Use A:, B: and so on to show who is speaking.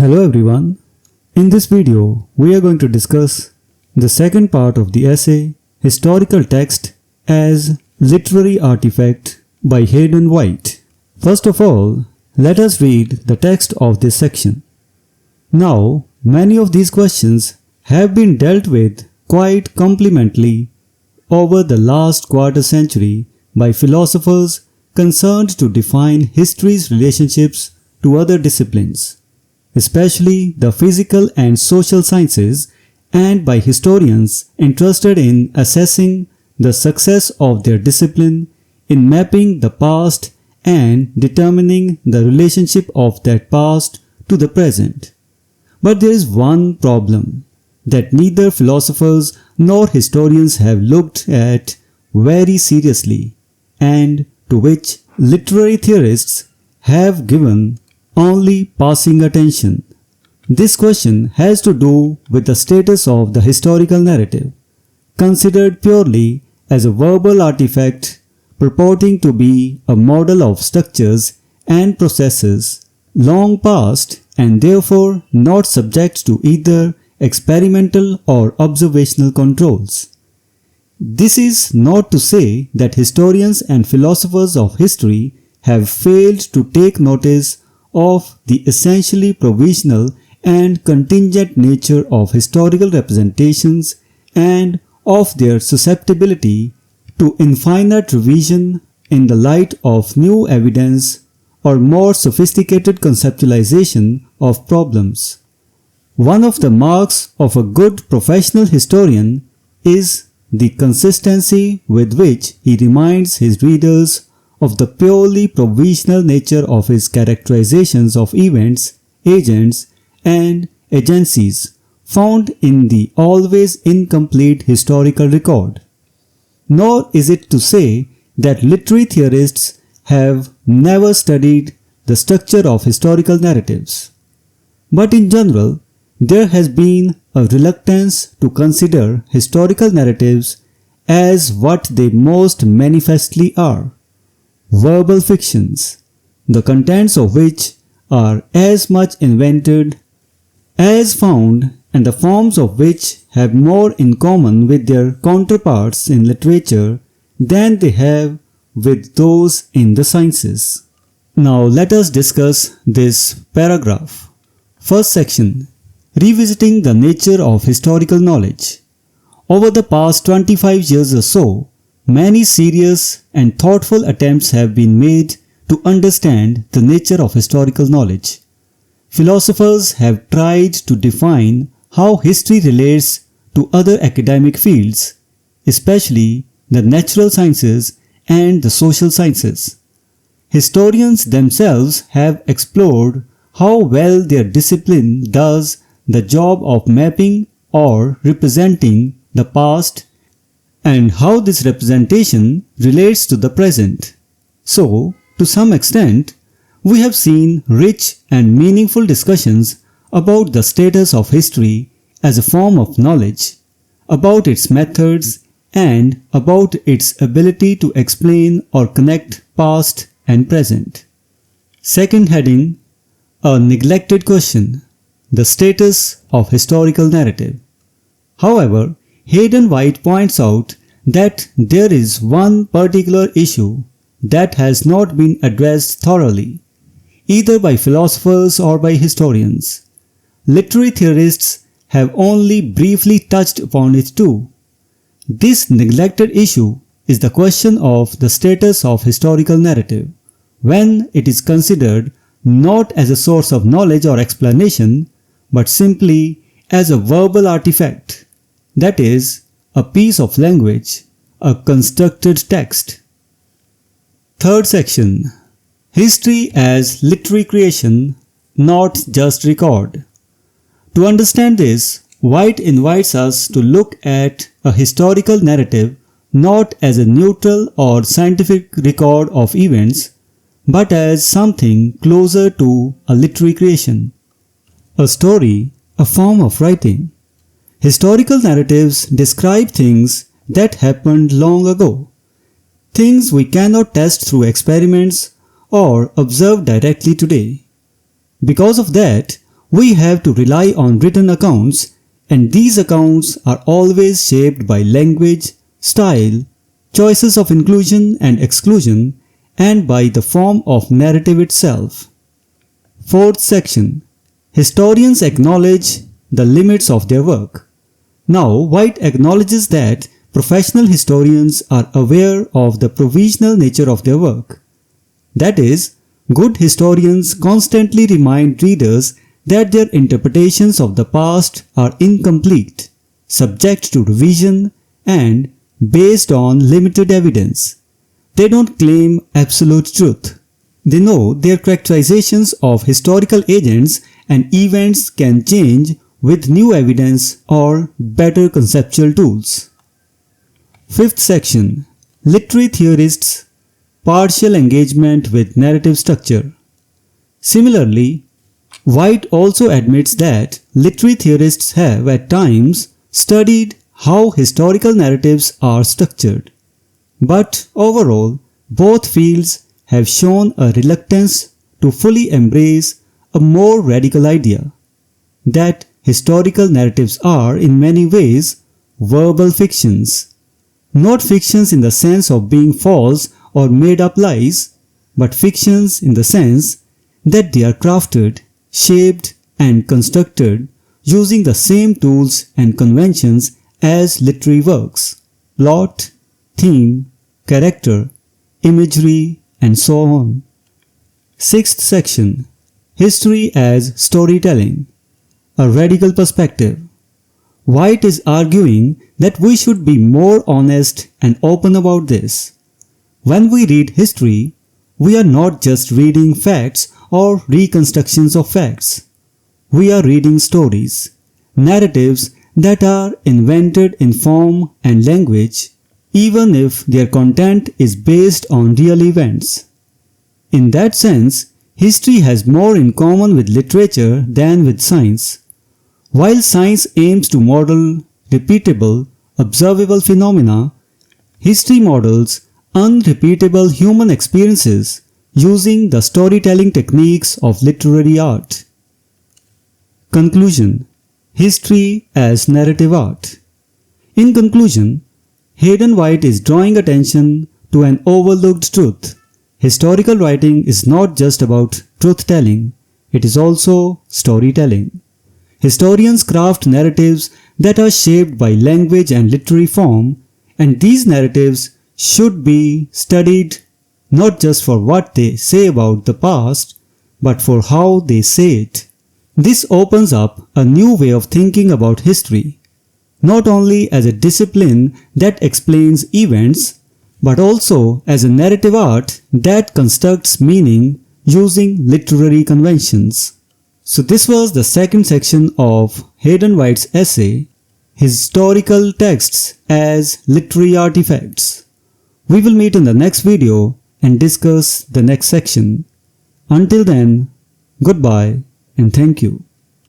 A: Hello everyone. In this video, we are going to discuss the second part of the essay Historical Text as Literary Artifact by Hayden White. First of all, let us read the text of this section. Now, many of these questions have been dealt with quite complemently over the last quarter century by philosophers concerned to define history's relationships to other disciplines, especially the physical and social sciences, and by historians interested in assessing the success of their discipline in mapping the past and determining the relationship of that past to the present. But there is one problem that neither philosophers nor historians have looked at very seriously, and to which literary theorists have given only passing attention. This question has to do with the status of the historical narrative, considered purely as a verbal artifact purporting to be a model of structures and processes long past and therefore not subject to either experimental or observational controls. This is not to say that historians and philosophers of history have failed to take notice of the essentially provisional and contingent nature of historical representations and of their susceptibility to infinite revision in the light of new evidence or more sophisticated conceptualization of problems. One of the marks of a good professional historian is the consistency with which he reminds his readers of the purely provisional nature of his characterizations of events, agents, and agencies found in the always incomplete historical record. Nor is it to say that literary theorists have never studied the structure of historical narratives. But in general, there has been a reluctance to consider historical narratives as what they most manifestly are: verbal fictions, the contents of which are as much invented as found and the forms of which have more in common with their counterparts in literature than they have with those in the sciences. Now let us discuss this paragraph. First section, Revisiting the Nature of Historical Knowledge. Over the past 25 years or so, many serious and thoughtful attempts have been made to understand the nature of historical knowledge. Philosophers have tried to define how history relates to other academic fields, especially the natural sciences and the social sciences. Historians themselves have explored how well their discipline does the job of mapping or representing the past and how this representation relates to the present. So, to some extent, we have seen rich and meaningful discussions about the status of history as a form of knowledge, about its methods, and about its ability to explain or connect past and present. Second heading, a neglected question, the status of historical narrative. However, Hayden White points out that there is one particular issue that has not been addressed thoroughly, either by philosophers or by historians. Literary theorists have only briefly touched upon it too. This neglected issue is the question of the status of historical narrative, when it is considered not as a source of knowledge or explanation, but simply as a verbal artifact, that is, a piece of language, a constructed text. Third section, History as Literary Creation, not just record. To understand this, White invites us to look at a historical narrative not as a neutral or scientific record of events, but as something closer to a literary creation. A story, a form of writing. Historical narratives describe things that happened long ago, things we cannot test through experiments or observe directly today. Because of that, we have to rely on written accounts, and these accounts are always shaped by language, style, choices of inclusion and exclusion, and by the form of narrative itself. Fourth section. Historians acknowledge the limits of their work. Now, White acknowledges that professional historians are aware of the provisional nature of their work. That is, good historians constantly remind readers that their interpretations of the past are incomplete, subject to revision, and based on limited evidence. They don't claim absolute truth. They know their characterizations of historical agents and events can change with new evidence or better conceptual tools. Fifth section. Literary theorists' partial engagement with narrative structure. Similarly, White also admits that literary theorists have at times studied how historical narratives are structured. But overall, both fields have shown a reluctance to fully embrace a more radical idea that historical narratives are in many ways verbal fictions. Not fictions in the sense of being false or made up lies, but fictions in the sense that they are crafted, shaped, and constructed using the same tools and conventions as literary works: plot, theme, character, imagery, and so on. Sixth section. History as storytelling. A radical perspective. White is arguing that we should be more honest and open about this. When we read history, we are not just reading facts or reconstructions of facts. We are reading stories, narratives that are invented in form and language, even if their content is based on real events. In that sense, history has more in common with literature than with science. While science aims to model repeatable, observable phenomena, history models unrepeatable human experiences using the storytelling techniques of literary art. Conclusion. History as narrative art. In conclusion, Hayden White is drawing attention to an overlooked truth. Historical writing is not just about truth-telling, it is also storytelling. Historians craft narratives that are shaped by language and literary form, and these narratives should be studied not just for what they say about the past, but for how they say it. This opens up a new way of thinking about history, not only as a discipline that explains events, but also as a narrative art that constructs meaning using literary conventions. So this was the second section of Hayden White's essay, Historical Texts as Literary Artifacts. We will meet in the next video and discuss the next section. Until then, goodbye and thank you.